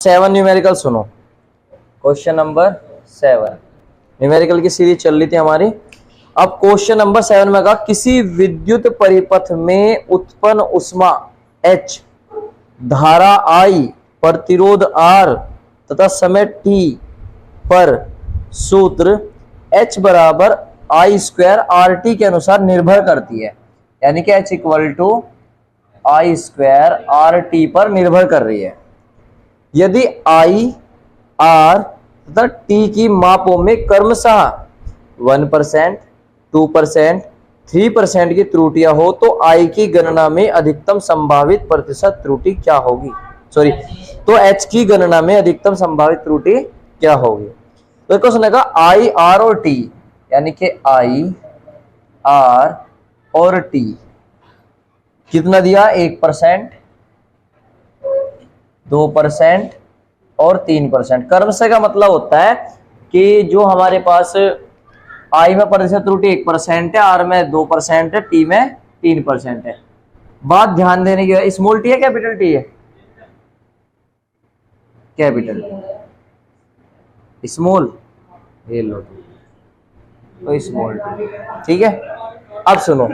7 numerical सुनो। Question number 7 numerical की series चल रही थी हमारी। अब क्वेश्चन नंबर 7 में कहा किसी विद्युत परिपथ में उत्पन्न ऊष्मा H, धारा I, प्रतिरोध R तथा समय T पर सूत्र H बराबर I स्क्वायर RT के अनुसार निर्भर करती है। यानी कि H equal to I square RT पर निर्भर कर रही है। यदि I, R तथा T की मापों में क्रमशः 1%, 2%, 3% की त्रुटियां हो तो I की गणना में अधिकतम संभावित प्रतिशत त्रुटि क्या होगी? तो H की गणना में अधिकतम संभावित त्रुटि क्या होगी? तो क्वेश्चन है I, R और T, यानी कि I, R और T कितना दिया? 1%, 2% और 3%। क्रमशः का मतलब होता है कि जो हमारे पास I में प्रतिशत त्रुटि 1% है, R में 2% है, T में 3% है। बात ध्यान देने की है, स्मॉल टी है कैपिटल टी है? कैपिटल स्मॉल, ये लो तो स्मॉल टी, ठीक है। अब सुनो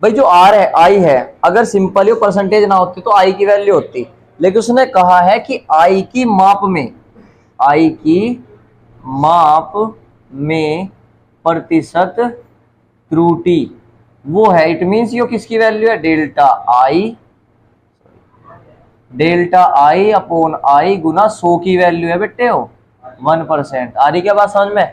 भाई, जो R है, I है, अगर सिंपली परसेंटेज ना होती तो I की वैल्यू होती, लेकिन उसने कहा है कि I की माप में प्रतिशत त्रुटि वो है। इट मीन्स ये किसकी वैल्यू है? डेल्टा I अपॉन I गुना 100 की वैल्यू है बेटे हो 1%। आ रही क्या बात समझ में?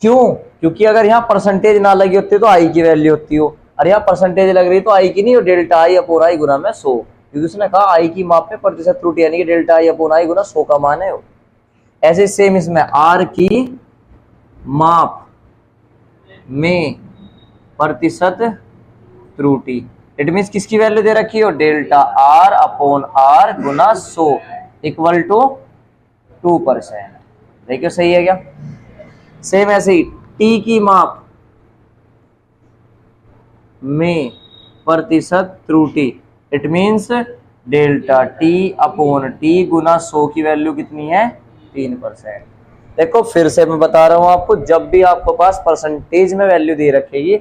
क्यों? क्योंकि अगर यहाँ परसेंटेज ना लगी होती तो I की वैल्यू होती हो, और यहाँ परसेंटेज लग रही तो I की नहीं हो, डेल्टा I अपॉन I गुना में 100, क्योंकि उसने कहा I की माप में प्रतिशत त्रुटि यानी कि डेल्टा I अपॉन I गुना 100 का मान है। ऐसे सेम इसमें R की माप में प्रतिशत त्रुटि, इट मीन्स किसकी वैल्यू दे रखी हो? डेल्टा R अपॉन R गुना 100 इक्वल टू 2%। देखिए सही है क्या? सेम ऐसे ही T की माप में प्रतिशत त्रुटि, it means delta T upon T गुना 100 की वैल्यू कितनी है? 3%। देखो फिर से मैं बता रहा हूं आपको, जब भी आपको पास परसेंटेज में वैल्यू दे रखेगी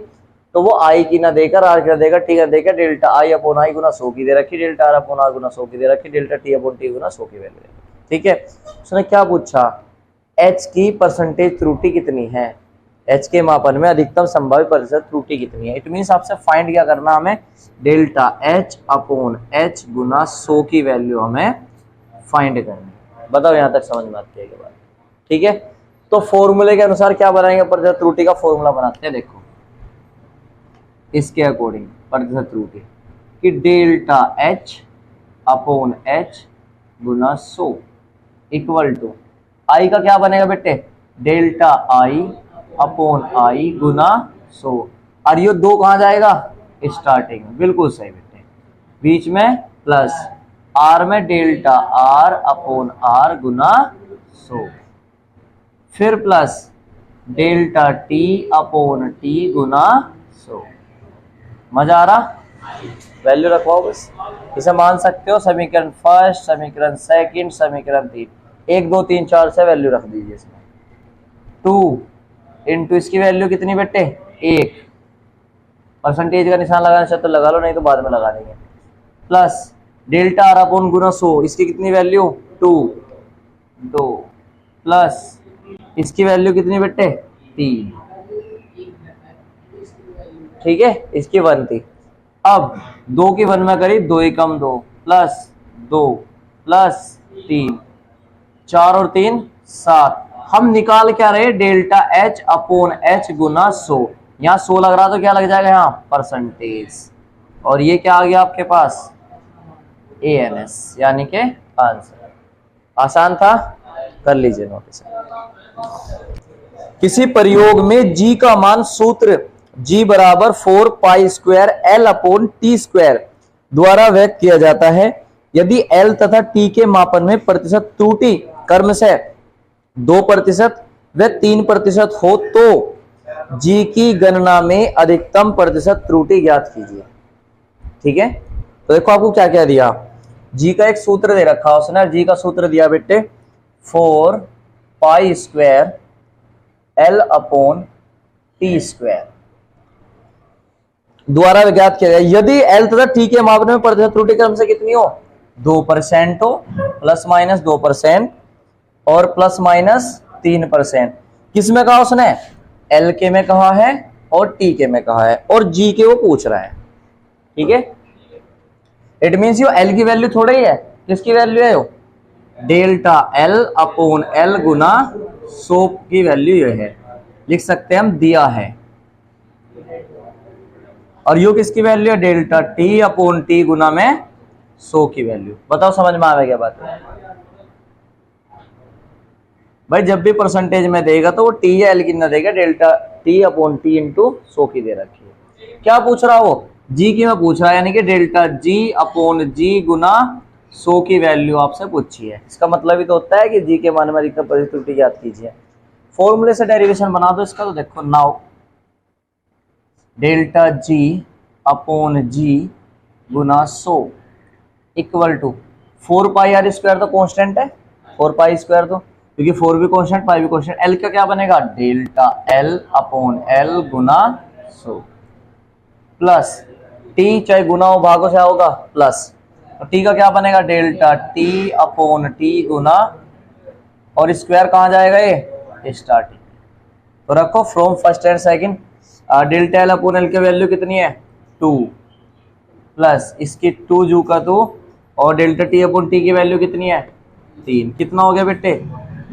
तो वो I की ना देकर R की ना देकर T का देकर डेल्टा I अपॉन I गुना 100 की दे रखी, डेल्टा R अपॉन R गुना 100 की दे रखी, डेल्टा T अपॉन T गुना 100 की वैल्यू दे रखी, ठीक है। उसने क्या पूछा? H की परसेंटेज त्रुटि कितनी है? H के मापन में अधिकतम संभावित प्रतिशत त्रुटि कितनी है? इट मीन्स आपसे फाइंड क्या करना हमें? डेल्टा H अपॉन H गुना 100 की वैल्यू हमें फाइंड करनी। बताओ यहाँ तक समझ में आती है के बाद? ठीक है, तो फॉर्मूले के अनुसार क्या बनाएंगे? प्रतिशत त्रुटि का फॉर्मूला बनाते हैं। देखो इसके अकॉर्डिंग प्रतिशत त्रुटि कि डेल्टा H अपॉन H गुना 100 इक्वल टू I का क्या बनेगा बेटे? डेल्टा I अपॉन I गुना 100, और ये 2 कहाँ जाएगा? स्टार्टिंग में, बिल्कुल सही बेटे, बीच में प्लस R में डेल्टा R अपॉन R गुना 100, फिर plus delta T upon T गुना 100। मजा आ रहा? वैल्यू रखवाओ बस, इसे मान सकते हो समीकरण फर्स्ट, समीकरण सेकंड, समीकरण 3, 1 2 3 4 से वैल्यू रख दीजिए इसमें। 2 इंटू इसकी वैल्यू कितनी बेटे? 1, परसेंटेज का निशान लगाना चाहते तो लगा लो, नहीं तो बाद में लगा देंगे, प्लस डेल्टा R अपॉन गुना 100, इसकी कितनी वैल्यू? 2 प्लस इसकी वैल्यू कितनी बेटे? 3, ठीक है, इसकी 1 थी। अब 2 की 1 में करी, 2 एकम 2 प्लस 2 प्लस 3, 4 और 3 7। हम निकाल क्या रहे? डेल्टा H अपॉन H गुना 100। यहाँ 100 लग रहा तो क्या लग जाएगा? यहाँ परसेंटेज, और ये क्या आ गया आपके पास? ANS, यानी कि आंसर। आसान था, कर लीजिए नोटिस। किसी प्रयोग में G का मान सूत्र G बराबर 4 pi square L upon T square द्वारा व्यक्त किया जाता है। यदि L तथा T के मापन में प्रतिशत त्रुटि क्रमशः 2% व 3% हो तो G की गणना में अधिकतम प्रतिशत त्रुटि ज्ञात कीजिए। ठीक है, तो देखो आपको क्या क्या दिया? जी का एक सूत्र दे रखा उसने, जी का सूत्र दिया बेटे 4 pi square L upon T square द्वारा ज्ञात किया गया यदि एल तथा टी के मापने में प्रतिशत त्रुटि क्रम से कितनी हो 2% हो, प्लस माइनस 2% और प्लस माइनस 3%। किस में कहा उसने, एल के में कहा है और टी के में कहा है और जी के वो पूछ रहा है। ठीक है, इट मीन्स यो एल की वैल्यू थोड़ा ही है, किसकी वैल्यू है, डेल्टा एल अपॉन एल गुना 100 की वैल्यू ये है, लिख सकते हैं हम दिया है। और यू किसकी वैल्यू है, डेल्टा टी अपॉन टी गुना में 100 की वैल्यू। बताओ समझ में आ गया क्या बात है भाई। जब भी परसेंटेज में देगा तो वो टी या एल कितना देगा, delta T upon T into 100 की दे रखी है। क्या पूछ रहा वो, जी की में पूछ रहा है, यानी कि डेल्टा जी अपॉन जी गुना 100 की वैल्यू आपसे पूछी है। इसका मतलब ही तो होता है कि जी के मान में अधिकतम प्रतिशत त्रुटि याद कीजिए। फॉर्मूले से डेरिवेशन बना दो इसका, तो देखो now delta G upon G गुना 100 equal to 4 pi r square तो कांस्टेंट है, 4 पाई स्क्वायर तो, क्योंकि 4 भी कांस्टेंट पाई भी कांस्टेंट। एल का क्या बनेगा, डेल्टा एल अपॉन एल गुना 100 प्लस टी, चाहे गुना हो भागो से होगा प्लस, तो टी का क्या बनेगा, डेल्टा टी अपॉन टी गुना, और स्क्वायर कहाँ जाएगा ये स्टार्टिंग, तो रखो from first and second. Delta L upon L की वैल्यू कितनी है 2 प्लस इसकी 2 जू का 2 और डेल्टा टी अपॉन टी की वैल्यू कितनी है 3। कितना हो गया बेटे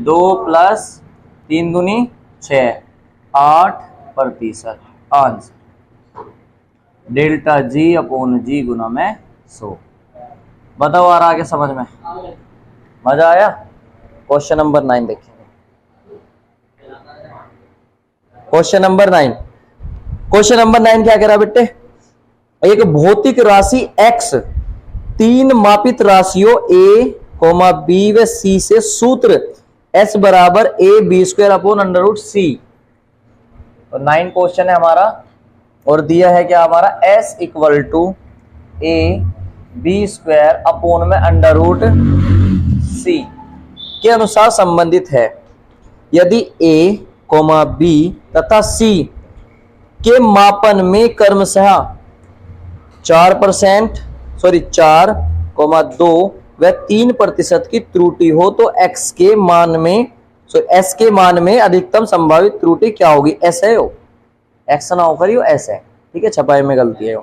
2 प्लस 3 दूनी 6 8% answer delta G upon G गुना में 100। बताओ आ रहा आगे समझ में, मजा आया। क्वेश्चन नंबर 9 देखेंगे। क्वेश्चन नंबर 9, क्वेश्चन नंबर 9 क्या कह रहा बेटे, एक भौतिक राशि x 3 मापित राशियों a, b व c से सूत्र s बराबर a b square upon under root c। तो 9 क्वेश्चन है हमारा और दिया है क्या हमारा s equal to a b square upon में अंडर रूट c के अनुसार संबंधित है। यदि a, b तथा c के मापन में क्रमशः 4,2 व 3% की त्रुटि हो तो x के मान में s के मान में अधिकतम संभावित त्रुटि क्या होगी, s है हो, x ना होकर यो s है। ठीक है, छपाई में गलती है,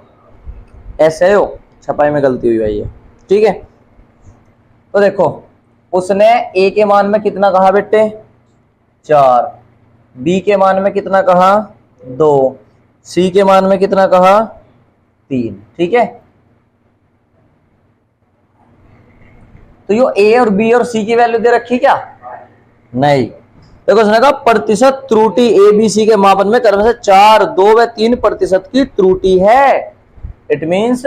s है हो, छपाई में गलती हुई भाई है। ठीक है, तो देखो उसने a के मान में कितना कहा बेटे 4, b के मान में कितना कहा 2, c के मान में कितना कहा 3। ठीक है, तो यो a और b और c की वैल्यू दे रखी क्या, नहीं। देखो उसने कहा प्रतिशत त्रुटि a b c के मापन में क्रमशः 4, 2 व 3% की त्रुटि है। इट मींस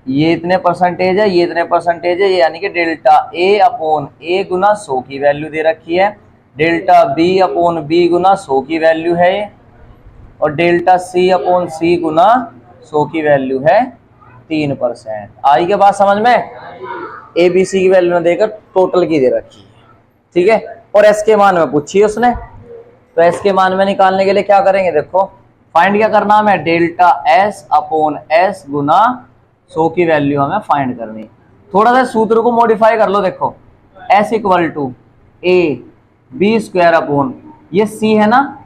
ये इतने परसेंटेज है, ये इतने परसेंटेज है, ये यानी कि डेल्टा a अपॉन a गुना 100 की वैल्यू दे रखी है, डेल्टा b अपॉन b गुना 100 की वैल्यू है, और डेल्टा c अपॉन c गुना 100 की वैल्यू है 3%। आई के बाद समझ में, ए बी सी की वैल्यू में देकर टोटल की दे रखी है। ठीक है, और एस के मान में पूछी उसने, तो एस के मान में निकालने के लिए क्या करेंगे, देखो फाइंड क्या करना हमें, डेल्टा एस अपॉन एस गुना 100 की वैल्यू हमें फाइंड करनी। थोड़ा सा सूत्र को मॉडिफाई कर लो, देखो S equal to A B square upon ये सी है ना,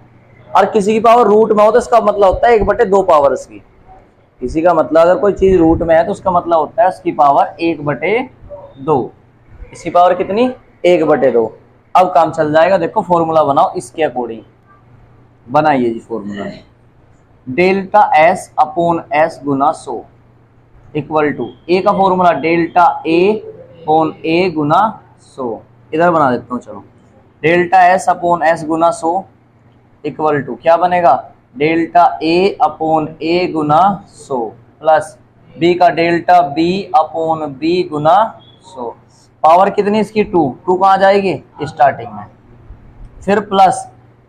और किसी की पावर रूट में हो तो इसका मतलब होता है 1/2 पावर इसकी। किसी का मतलब अगर कोई चीज रूट में है तो उसका मतलब होता है उसकी पावर 1/2। इसकी पावर कितनी 1/2। अब काम चल जाएगा, देखो फॉर्मूला बनाओ इसके अकॉर्डिंग, बनाइए जी formula. Delta S upon S गुना 100 इक्वल टू ए का formula delta A upon A गुना 100। इधर बना देता हूँ, चलो डेल्टा एस अपॉन एस गुना 100 इक्वल टू क्या बनेगा, डेल्टा ए अपॉन ए गुना 100 प्लस बी का डेल्टा बी अपॉन बी गुना 100। पावर कितनी इसकी 2 कहाँ जाएगी स्टार्टिंग में, फिर प्लस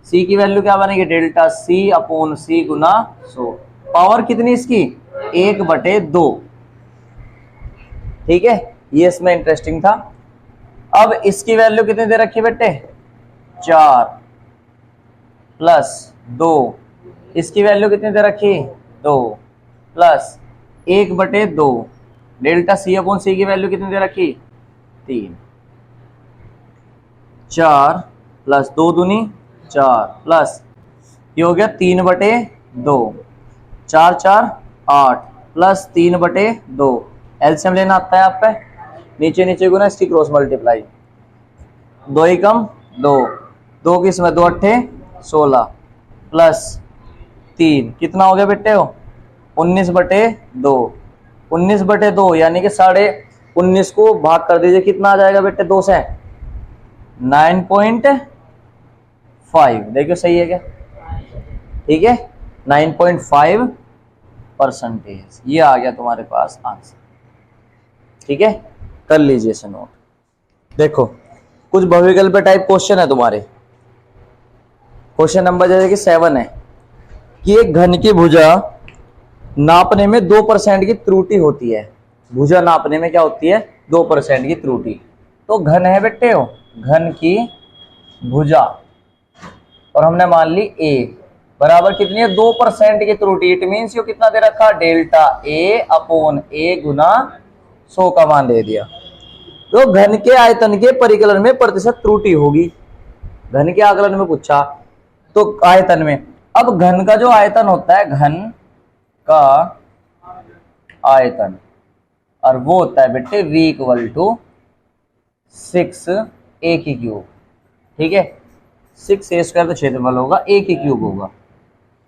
सी की वैल्यू क्या बनेगी, डेल्टा सी अपॉन सी गुना 100। पावर कितनी इसकी 1/2। ठीक है, ये इसमें इंटरेस्टिंग था। अब इसकी वैल्यू कितनी दे रखी बेटे, 4 प्लस 2, इसकी वैल्यू कितनी दे रखी, 2 प्लस 1/2, डेल्टा सी अपॉन सी की वैल्यू कितनी दे रखी, 3, 4 प्लस 2 दूनी 4 प्लस ये हो गया 3/2, 4 4 8 प्लस 3/2, एलसीएम लेना आता है आप पे, नीचे नीचे गुना इसकी क्रॉस मल्टीप्लाई, 2 ही कम 2, 2 की इसमें 2 अट्ठे 16 प्लस 3 कितना हो गया बेटे हो, 19/2, 19/2 यानी कि 19.5 को भाग कर दीजिए, कितना आ जाएगा बेटे 2 से, 9.5, देखियो सही है क्या, ठीक है 9.5%, ये आ गया तुम्हारे पास आंसर। ठीक है, कर लीजिए इसे नोट। देखो कुछ बहुविकल्प टाइप क्वेश्चन है तुम्हारे, क्वेश्चन नंबर जैसे कि 7 है कि एक घन की भुजा नापने में 2% की त्रुटि होती है, भुजा नापने में क्या होती है, 2% की त्रुटि। तो घन है बेटे हो, घन की भुजा और हमने मान ली ए बराबर कितनी है, 2% की त्रुटि, इट मीन्स ये कितना दे रखा, डेल्टा ए अपॉन ए गुना 100 का मान दे दिया। तो घन के आयतन के परिकलन में प्रतिशत त्रुटि होगी, घन के आकलन में पूछा तो आयतन में। अब घन का जो आयतन होता है, घन का आयतन, और वो होता है बेटे v = 6a की क्यूब, ठीक है 6a² तो क्षेत्रफल होगा, a की क्यूब होगा,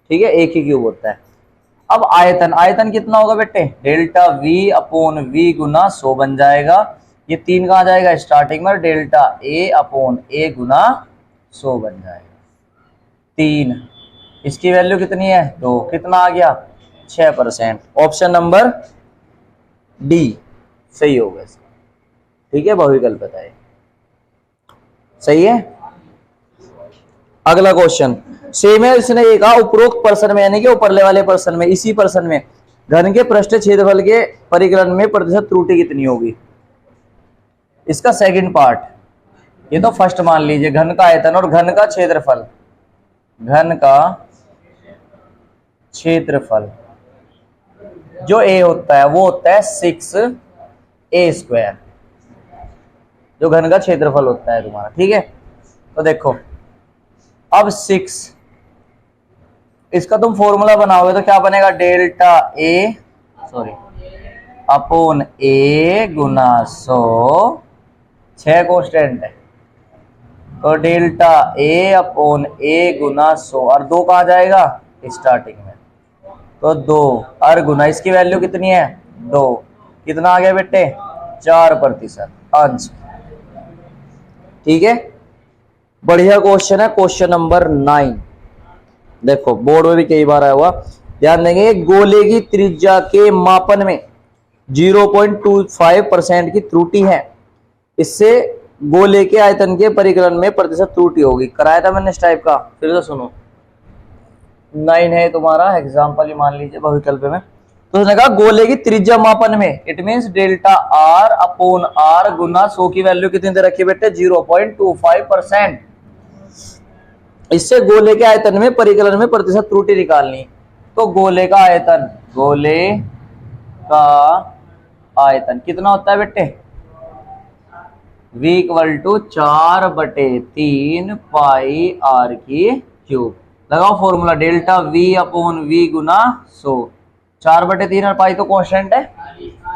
ठीक है a की क्यूब होता है। अब आयतन, आयतन कितना होगा बेटे, डेल्टा v अपॉन v गुना 100 बन जाएगा, ये 3 कहाँ जाएगा स्टार्टिंग में, डेल्टा a अपॉन a गुना 100 बन जाएगा, 3, इसकी वैल्यू कितनी है 2, कितना आ गया 6%, ऑप्शन नंबर डी सही होगा इसका। ठीक है, बहुविकल्प बताए, सही है। अगला क्वेश्चन सेम है, इसने ये कहा उपरोक्त पर्सन में यानी कि ऊपरले वाले पर्सन में, इसी पर्सन में घन के पृष्ठ क्षेत्रफल के परिकलन में प्रतिशत त्रुटि कितनी होगी। इसका सेकंड पार्ट, ये तो फर्स्ट मान लीजिए, घन का आयतन और घन का क्षेत्रफल, घन का क्षेत्रफल जो a होता है वो होता है 6a², जो घन का क्षेत्रफल होता है तुम्हारा, ठीक है। तो देखो अब 6, इसका तुम फॉर्मूला बनाओगे तो क्या बनेगा, delta a upon a Guna 100, 6 constant है, तो डेल्टा a अपॉन a गुना 100, और 2 कहाँ जाएगा स्टार्टिंग में, तो 2 और गुना इसकी वैल्यू कितनी है 2, कितना आ गया बेटे 4% आंसर। ठीक है, बढ़िया क्वेश्चन है, क्वेश्चन नंबर 9। देखो बोर्ड में भी कई बार आया हुआ, ध्यान देंगे, गोले की त्रिज्या के मापन में 0.25% की त्रुटि है, इससे गोले के आयतन के परिकलन में प्रतिशत त्रुटि होगी। कराया था मैंने इस टाइप का, फिर से सुनो। 9 है तुम्हारा एग्जाम्पल ही मान लीजिए बहुविकल्प में, तो उसने कहा गोले की त्रिज्या मापन में, it means delta r upon r गुना 100 की वैल्यू कितनी दे रखी है बेटे 0.25%, इससे गोले के आयतन में परिकलन में प्रतिशत त्रुटि निकालनी। तो गोले का आयतन, गोले का आयतन कितना होता है बेटे, v = 4/3 पाई r की क्यूब। लगाओ formula, delta v upon v गुना 100, 4/3 और पाई तो कांस्टेंट है,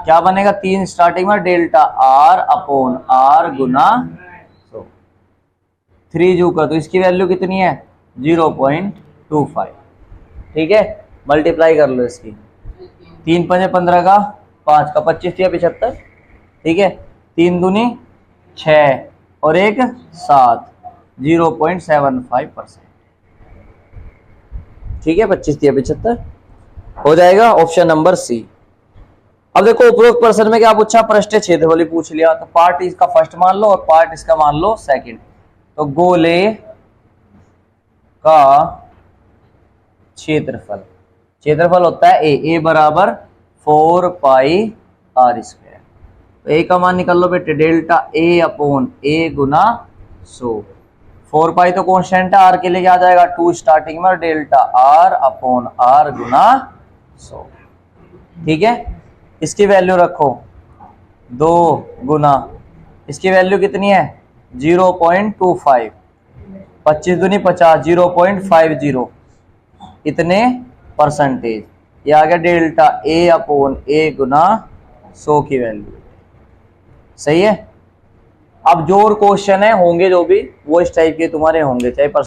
क्या बनेगा 3 स्टार्टिंग में, डेल्टा r अपॉन r गुना 100, 3 जू का, तो इसकी वैल्यू कितनी है 0.25। ठीक है, मल्टीप्लाई कर लो इसकी, 3 × 5 = 15 का 5 का 25 या 75, ठीक है 3 दूनी 6 और 1 7, 0.75%। ठीक है, 25 या 75 हो जाएगा, ऑप्शन नंबर सी। अब देखो उपरोक्त प्रश्न में क्या पूछा, पृष्ठीय क्षेत्रफल पूछ लिया, तो पार्ट इसका फर्स्ट मान लो और पार्ट इसका मान लो सेकंड। तो गोले का क्षेत्रफल, क्षेत्रफल होता है a बराबर 4 पाई r², तो ए का मान निकाल लो बेटे, डेल्टा ए अपॉन ए गुना 100। 4 पाई तो कॉन्स्टेंट है, आर के लिए क्या आ जाएगा 2 स्टार्टिंग में, और डेल्टा आर अपॉन आर गुना 100। ठीक है, इसकी वैल्यू रखो 2 गुना, इसकी वैल्यू कितनी है 0.25, 25 दूनी 50, 0.50 इतने परसेंटेज। ये आ गया डेल्टा ए अपॉन ए गुना 100 की वैल्यू। सही है। अब जो और क्वेश्चन है होंगे जो भी, वो इस टाइप के तुम्हारे होंगे, चाहे